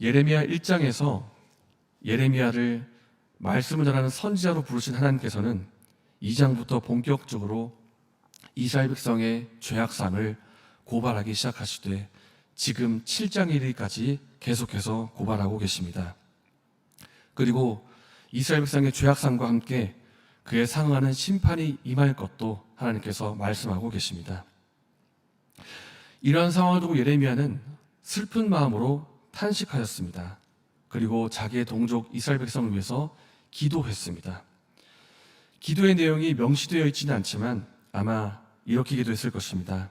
예레미야 1장에서 예레미야를 말씀을 전하는 선지자로 부르신 하나님께서는 2장부터 본격적으로 이스라엘 백성의 죄악상을 고발하기 시작하시되 지금 7장 1일까지 계속해서 고발하고 계십니다. 그리고 이스라엘 백성의 죄악상과 함께 그에 상응하는 심판이 임할 것도 하나님께서 말씀하고 계십니다. 이러한 상황을 두고 예레미야는 슬픈 마음으로 탄식하였습니다. 그리고 자기의 동족 이스라엘 백성을 위해서 기도했습니다. 기도의 내용이 명시되어 있지는 않지만 아마 이렇게 기도했을 것입니다.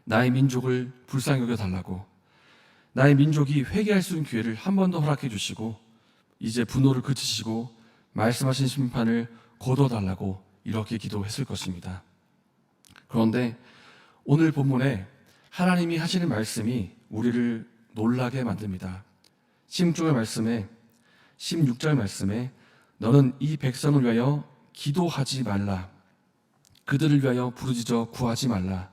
나의 민족을 불쌍히 여겨달라고, 나의 민족이 회개할 수 있는 기회를 한 번 더 허락해 주시고 이제 분노를 그치시고 말씀하신 심판을 거둬달라고 이렇게 기도했을 것입니다. 그런데 오늘 본문에 하나님이 하시는 말씀이 우리를 놀라게 만듭니다. 16절 말씀에, 16절 말씀에 너는 이 백성을 위하여 기도하지 말라. 그들을 위하여 부르짖어 구하지 말라.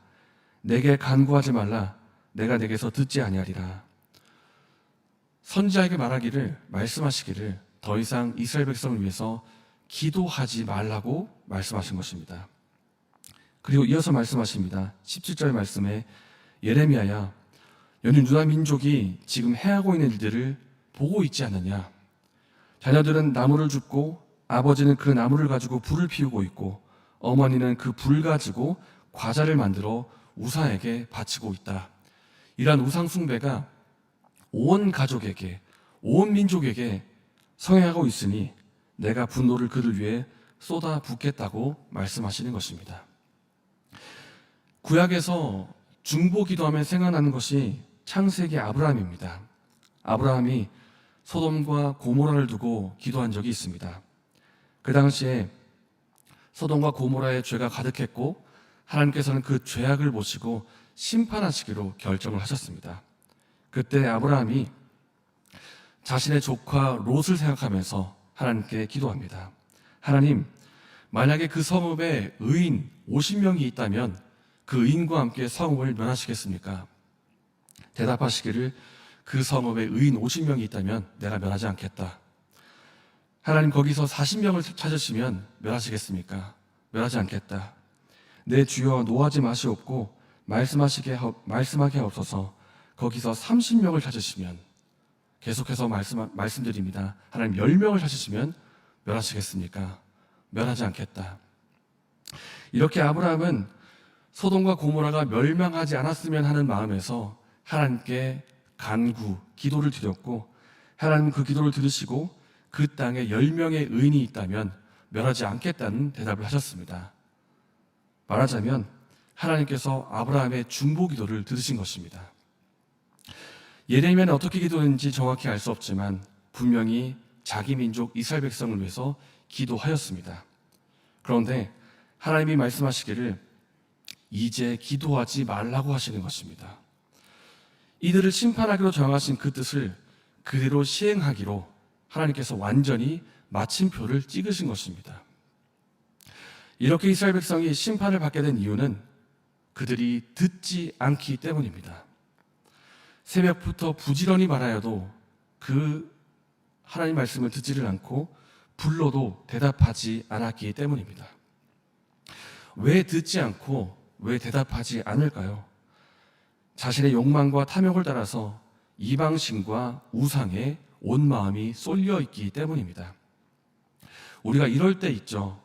내게 간구하지 말라. 내가 내게서 듣지 아니하리라. 선지자에게 말씀하시기를 더 이상 이스라엘 백성을 위해서 기도하지 말라고 말씀하신 것입니다. 그리고 이어서 말씀하십니다. 17절 말씀에 예레미야야, 너는 유다 민족이 지금 행하고 있는 일들을 보고 있지 않느냐? 자녀들은 나무를 줍고 아버지는 그 나무를 가지고 불을 피우고 있고 어머니는 그 불 가지고 과자를 만들어 우상에게 바치고 있다. 이러한 우상 숭배가 온 가족에게, 온 민족에게 성행하고 있으니 내가 분노를 그들 위해 쏟아 붓겠다고 말씀하시는 것입니다. 구약에서 중보기도하면 생각나는 것이 창세기 아브라함입니다. 아브라함이 소돔과 고모라를 두고 기도한 적이 있습니다. 그 당시에 소돔과 고모라의 죄가 가득했고 하나님께서는 그 죄악을 보시고 심판하시기로 결정을 하셨습니다. 그때 아브라함이 자신의 조카 롯을 생각하면서 하나님께 기도합니다. 하나님, 만약에 그 성읍에 의인 50명이 있다면 그 의인과 함께 성읍을 멸하시겠습니까? 대답하시기를 그 성읍에 의인 50명이 있다면 내가 멸하지 않겠다. 하나님, 거기서 40명을 찾으시면 멸하시겠습니까? 멸하지 않겠다. 내 주여 노하지 마시옵고 말씀하게 하옵소서. 거기서 30명을 찾으시면, 계속해서 말씀드립니다. 하나님, 10명을 찾으시면 멸하시겠습니까? 멸하지 않겠다. 이렇게 아브라함은 소돔과 고모라가 멸망하지 않았으면 하는 마음에서 하나님께 간구, 기도를 드렸고 하나님 그 기도를 들으시고 그 땅에 10명의 의인이 있다면 멸하지 않겠다는 대답을 하셨습니다. 말하자면 하나님께서 아브라함의 중보 기도를 들으신 것입니다. 예레미야는 어떻게 기도했는지 정확히 알 수 없지만 분명히 자기 민족 이스라엘 백성을 위해서 기도하였습니다. 그런데 하나님이 말씀하시기를 이제 기도하지 말라고 하시는 것입니다. 이들을 심판하기로 정하신 그 뜻을 그대로 시행하기로 하나님께서 완전히 마침표를 찍으신 것입니다. 이렇게 이스라엘 백성이 심판을 받게 된 이유는 그들이 듣지 않기 때문입니다. 새벽부터 부지런히 말하여도 그 하나님 말씀을 듣지를 않고 불러도 대답하지 않았기 때문입니다. 왜 듣지 않고 왜 대답하지 않을까요? 자신의 욕망과 탐욕을 따라서 이방신과 우상에 온 마음이 쏠려 있기 때문입니다. 우리가 이럴 때 있죠.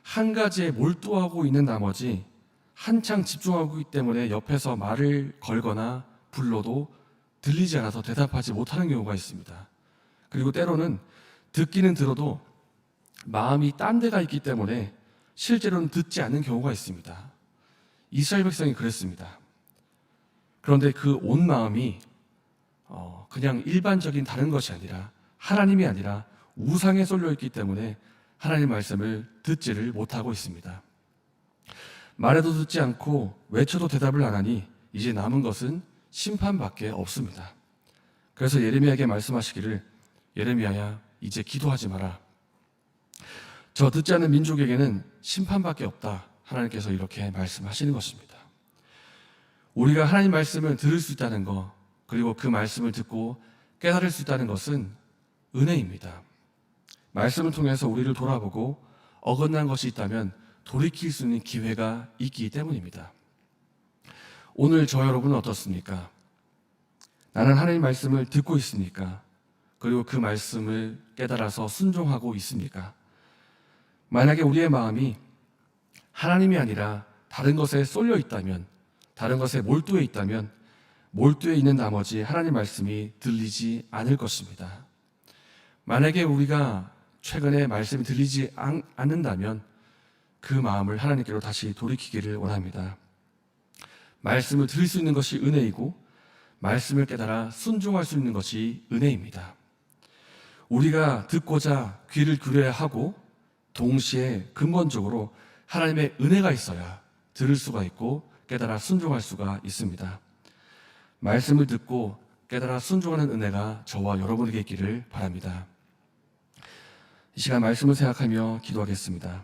한 가지에 몰두하고 있는 나머지 한창 집중하고 있기 때문에 옆에서 말을 걸거나 불러도 들리지 않아서 대답하지 못하는 경우가 있습니다. 그리고 때로는 듣기는 들어도 마음이 딴 데가 있기 때문에 실제로는 듣지 않는 경우가 있습니다. 이스라엘 백성이 그랬습니다. 그런데 그 온 마음이 그냥 일반적인 다른 것이 아니라 하나님이 아니라 우상에 쏠려 있기 때문에 하나님 말씀을 듣지를 못하고 있습니다. 말해도 듣지 않고 외쳐도 대답을 안 하니 이제 남은 것은 심판밖에 없습니다. 그래서 예레미야에게 말씀하시기를 예레미야야, 이제 기도하지 마라. 저 듣지 않는 민족에게는 심판밖에 없다. 하나님께서 이렇게 말씀하시는 것입니다. 우리가 하나님 말씀을 들을 수 있다는 것, 그리고 그 말씀을 듣고 깨달을 수 있다는 것은 은혜입니다. 말씀을 통해서 우리를 돌아보고 어긋난 것이 있다면 돌이킬 수 있는 기회가 있기 때문입니다. 오늘 저 여러분은 어떻습니까? 나는 하나님 말씀을 듣고 있습니까? 그리고 그 말씀을 깨달아서 순종하고 있습니까? 만약에 우리의 마음이 하나님이 아니라 다른 것에 쏠려 있다면, 다른 것에 몰두해 있다면 몰두해 있는 나머지 하나님 말씀이 들리지 않을 것입니다. 만약에 우리가 최근에 말씀이 들리지 않는다면 그 마음을 하나님께로 다시 돌이키기를 원합니다. 말씀을 들을 수 있는 것이 은혜이고 말씀을 깨달아 순종할 수 있는 것이 은혜입니다. 우리가 듣고자 귀를 기울여야 하고 동시에 근본적으로 하나님의 은혜가 있어야 들을 수가 있고 깨달아 순종할 수가 있습니다. 말씀을 듣고 깨달아 순종하는 은혜가 저와 여러분에게 있기를 바랍니다. 이 시간 말씀을 생각하며 기도하겠습니다.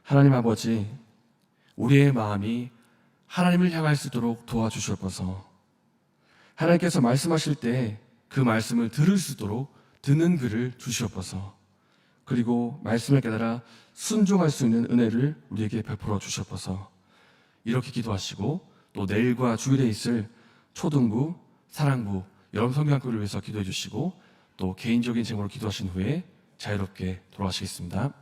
하나님 아버지, 우리의 마음이 하나님을 향할 수 있도록 도와주시옵소서. 하나님께서 말씀하실 때 그 말씀을 들을 수 있도록 듣는 귀를 주시옵소서. 그리고 말씀을 깨달아 순종할 수 있는 은혜를 우리에게 베풀어 주시옵소서. 이렇게 기도하시고 또 내일과 주일에 있을 초등부, 사랑부, 여름 성경학교를 위해서 기도해 주시고 또 개인적인 제목으로 기도하신 후에 자유롭게 돌아가시겠습니다.